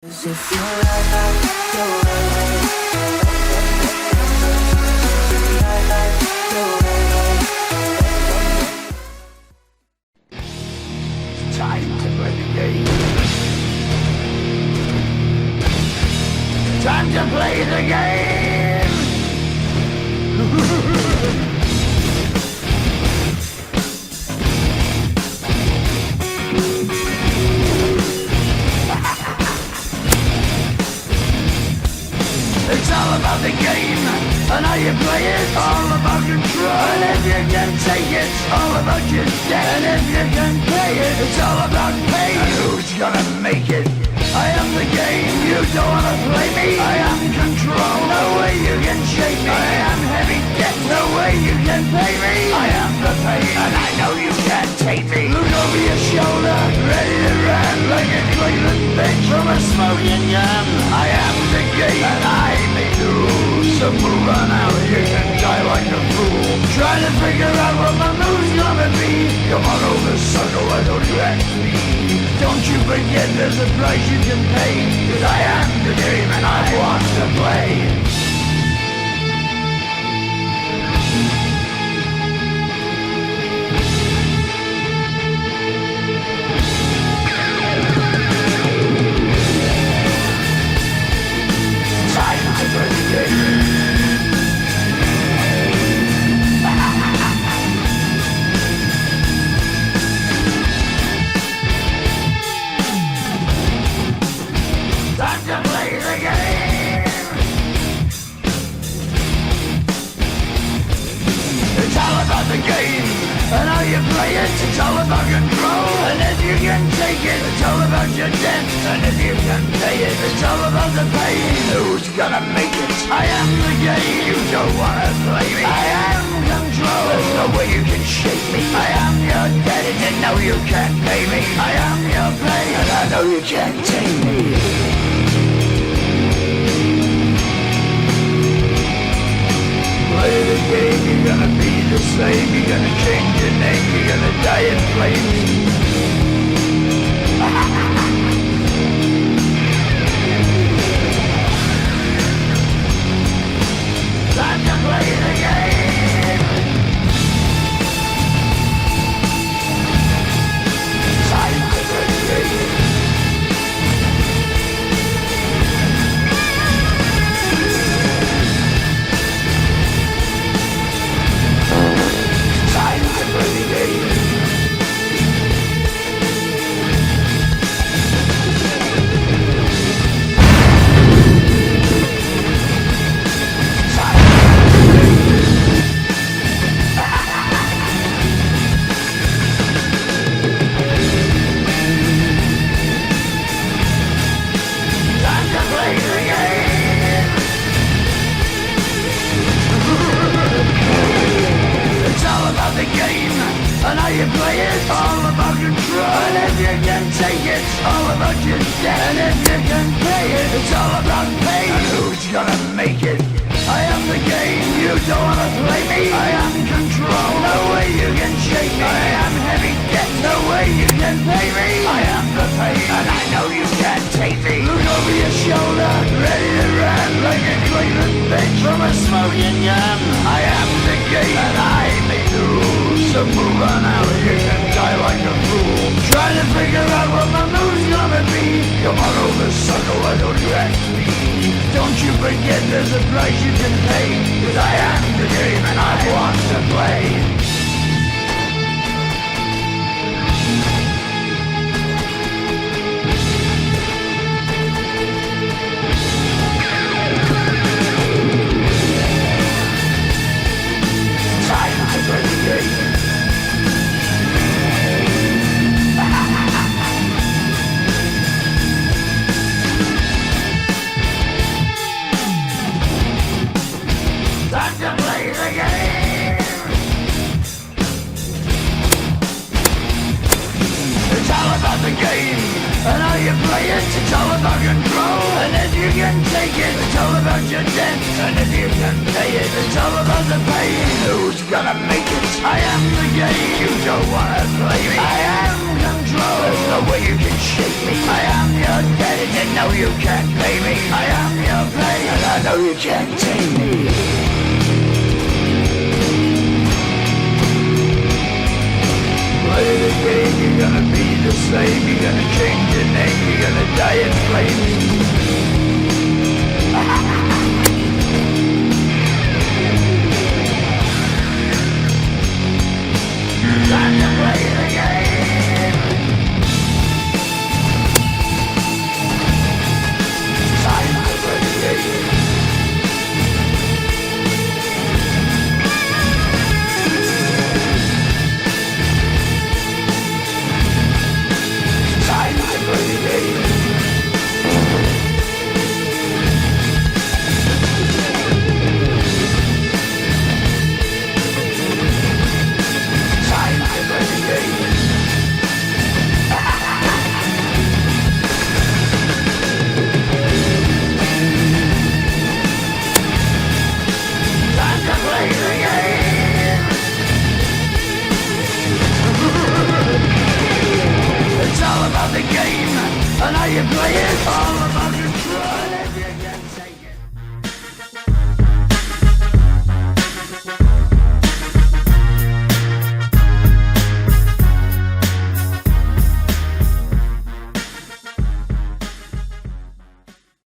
If you like the way, It's time to play the game. Time to play the game. It's all about the game and how you play it. All about control, and if you can take it, all about your debt. And if you can pay it, it's all about pain. And who's gonna make it? I am the game, you don't wanna play me. I am control, no way you can shake me. I am heavy debt, no way you can pay me. I am the pain, and I know you can't take me. Look over your shoulder, ready to run like a Cleveland bitch from a smoking gun. I am the game, and I may lose. So move on out, you can die like a fool. Trying to figure out what my move's gonna be. Come on over, sucker, why don't you ask me? Don't you forget there's a price you can pay. Cause I am the game and I want to play. Time to play the game. Time to play the game. It's all about the game and how you play it. It's all about control, and if you can take it, it's all about your debt. And if you can pay it, it's all about the pain. Who's gonna make it? I am the game. You don't wanna play me. I am control. There's no way you can shake me. I am your debt, and you know you can't pay me. I am your pain, and I know you can't take me. Play the game, you're gonna be the same. You're gonna change your name, you're gonna die in flames. Time to play the game. Time to play the game. Time to play the game. Time to play the game. It's all about the game and how you play it. All about control, and if you can take it, all about your debt. And if you can pay it, it's all about pain. And who's gonna make it? I am the game, you don't wanna play me. I am control, no way you can shake me. I am heavy debt, no way you can pay me. I am the pain, and I know you can't take me. Look over your shoulder, ready to run like a Cleveland bitch from a smoking gun. I am the game, and I may lose. So move on out, you can die like a fool. Trying to figure out what my move's gonna be. Come on over, sucker, why don't you ask me? Don't you forget there's a price you can pay. Cause I am the game and I want to play. Time to play the game. Time to play the game. It's all about the game and how you play it. It's all about control, and if you can take it, it's all about your debt. And if you can pay it, it's all about the pain. Who's gonna make it? I am the game. You don't wanna play me. I am control. the way you can shake me. I am your daddy, and no you can't pay me. I am your play, and I know you can't tame me. Play the game, you're gonna be the same. You're gonna change your name, you're gonna die in flames. Time to play the game. Time to play the game. Time to play the game. Time to play the game. Time to play the game. It's all about the game and how you